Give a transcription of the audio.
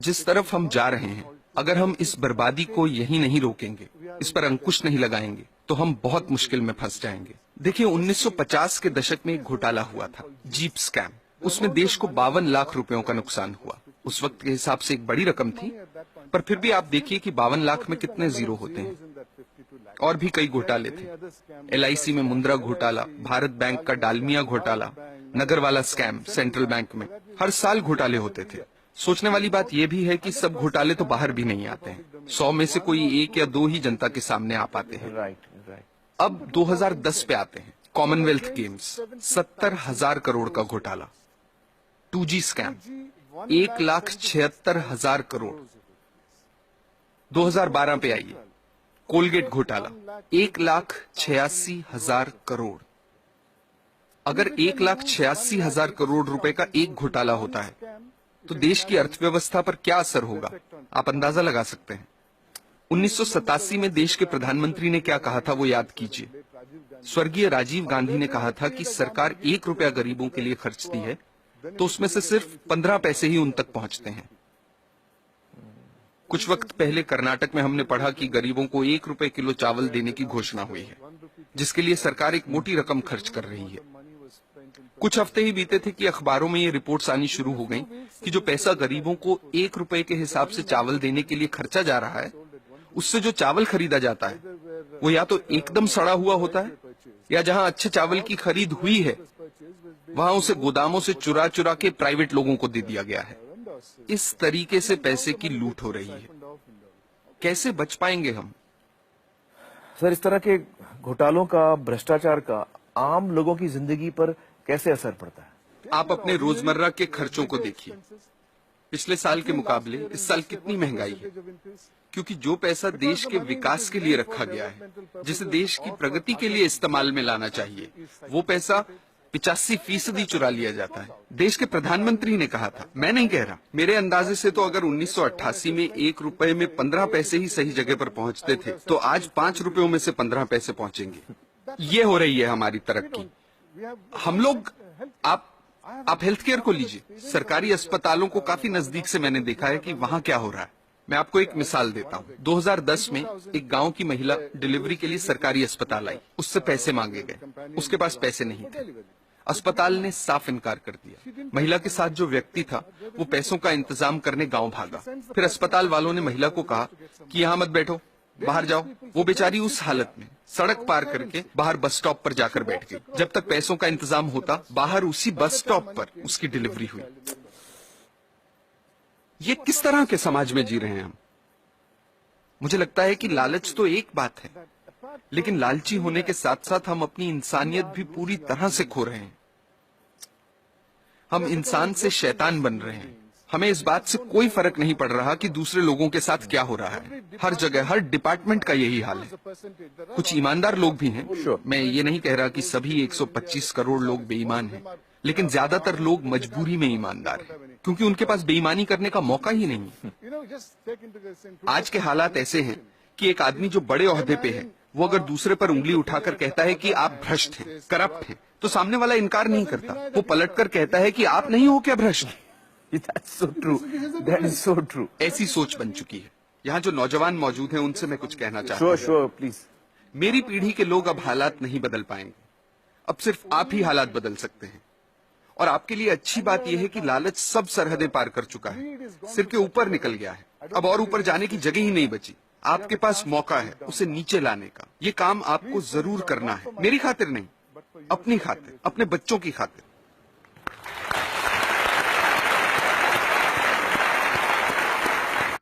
जिस तरफ हम जा रहे हैं, अगर हम इस बर्बादी को यहीं नहीं रोकेंगे, इस पर अंकुश नहीं लगाएंगे, तो हम बहुत मुश्किल में फंस जाएंगे। देखिए, 1950 के दशक में एक घोटाला हुआ था, जीप स्कैम। उसमें देश को 52 लाख रुपयों का नुकसान हुआ। उस वक्त के हिसाब से एक बड़ी रकम थी, पर फिर भी आप देखिए कि 52 लाख में कितने जीरो होते हैं। और भी कई घोटाले थे। LIC में मुंद्रा घोटाला, भारत बैंक का डालमिया घोटाला, नगरवाला स्कैम सेंट्रल बैंक में। हर साल घोटाले होते थे। सोचने वाली बात यह भी है कि सब घोटाले तो बाहर भी नहीं आते हैं। 100 में से कोई 1 या 2 ही जनता के सामने आ पाते हैं। अब 2010 पे आते हैं। कॉमनवेल्थ गेम्स, 70,000 करोड़ का घोटाला। 2G scam, 1,76,000 crore. 2012 पे आइए, कोलगेट घोटाला, 1,86,000 करोड़। अगर 1,86,000 करोड़ रुपए का एक घोटाला होता है, तो देश की अर्थव्यवस्था पर क्या असर होगा, आप अंदाजा लगा सकते हैं। 1987 में देश के प्रधानमंत्री ने क्या कहा था, वो याद कीजिए। स्वर्गीय राजीव गांधी ने कहा था कि सरकार 1 रुपया गरीबों के लिए खर्चती है, तो उसमें से सिर्फ 15 पैसे ही उन तक पहुंचते हैं। कुछ वक्त पहले कर्नाटक में हमने पढ़ा कि गरीबों को 1 रुपए किलो चावल देने की घोषणा हुई है, जिसके लिए सरकार एक मोटी रकम खर्च कर रही है। कुछ हफ्ते ही बीते थे कि अखबारों में ये रिपोर्ट्स आनी शुरू हो गईं कि जो पैसा गरीबों को 1 रुपए के हिसाब से चावल देने के लिए खर्चा जा रहा है, उससे जो चावल खरीदा जाता है, वो या तो एकदम सड़ा हुआ होता है, या जहां अच्छे चावल की खरीद हुई है, वहां उसे गोदामों से चुरा चुरा के प्राइवेट लोगों को दे दिया गया है। इस तरीके से पैसे की लूट हो रही है। कैसे बच पाएंगे हम? सर, इस तरह के घोटालों का, भ्रष्टाचार का आम लोगों की जिंदगी पर कैसे असर पड़ता है? आप अपने रोजमर्रा के खर्चों को देखिए। पिछले साल के मुकाबले इस साल कितनी महंगाई है, क्योंकि जो पैसा देश के विकास के लिए रखा गया है, जिसे देश की प्रगति के लिए इस्तेमाल में लाना चाहिए, वो पैसा 85% चुरा लिया जाता है। देश के प्रधानमंत्री ने कहा था, मैं नहीं कह रहा, मेरे अंदाजे से तो अगर 1988 में 1 रुपए में 15 पैसे ही सही जगह पर पहुंचते थे, तो आज 5 रुपयों में से 15 पैसे पहुंचेंगे। ये हो रही है हमारी तरक्की। हम लोग, आप हेल्थ केयर को लीजिए। सरकारी अस्पतालों को काफी नजदीक से मैंने देखा है कि वहां क्या हो रहा है। मैं आपको एक मिसाल देता हूँ। 2010 में एक गांव की महिला डिलीवरी के लिए सरकारी अस्पताल आई। उससे पैसे मांगे गए, उसके पास पैसे नहीं थे। अस्पताल ने साफ इनकार कर दिया। महिला के साथ जो व्यक्ति था, वो पैसों का इंतजाम करने गांव भागा। फिर अस्पताल वालों ने महिला को कहा कि यहाँ मत बैठो, बाहर जाओ। वो बेचारी उस हालत में सड़क पार करके बाहर बस स्टॉप पर जाकर बैठ गई। जब तक पैसों का इंतजाम होता, बाहर उसी बस स्टॉप पर उसकी डिलीवरी हुई। ये किस तरह के समाज में जी रहे हैं हम? मुझे लगता है कि लालच तो एक बात है, लेकिन लालची होने के साथ साथ हम अपनी इंसानियत भी पूरी तरह से खो रहे हैं। हम इंसान से शैतान बन रहे हैं। हमें इस बात से कोई फर्क नहीं पड़ रहा कि दूसरे लोगों के साथ क्या हो रहा है। हर जगह, हर डिपार्टमेंट का यही हाल है। कुछ ईमानदार लोग भी हैं। मैं ये नहीं कह रहा कि सभी 125 करोड़ लोग बेईमान हैं, लेकिन ज्यादातर लोग मजबूरी में ईमानदार हैं, क्योंकि उनके पास बेईमानी करने का मौका ही नहीं है। आज के हालात ऐसे हैं कि एक आदमी जो बड़े ओहदे पे है, वो अगर दूसरे पर उंगली उठाकर कहता है कि आप भ्रष्ट हैं, करप्ट हैं, तो सामने वाला इनकार नहीं करता। वो पलटकर कहता है कि आप नहीं हो क्या भ्रष्ट? That's so true. That is so true. ऐसी सोच बन चुकी है। यहाँ जो नौजवान मौजूद हैं, उनसे मैं कुछ कहना चाहता हूँ। Sure, please. मेरी पीढ़ी के लोग अब हालात नहीं बदल पाएंगे। अब सिर्फ आप ही हालात बदल सकते हैं। और आपके लिए अच्छी बात यह है कि लालच सब सरहदें पार कर चुका है, सिर के ऊपर निकल गया है। अब और ऊपर जाने की जगह ही नहीं बची। आपके पास मौका है उसे नीचे लाने का। ये काम आपको जरूर करना है, मेरी खातिर नहीं, अपनी खातिर, अपने बच्चों की खातिर।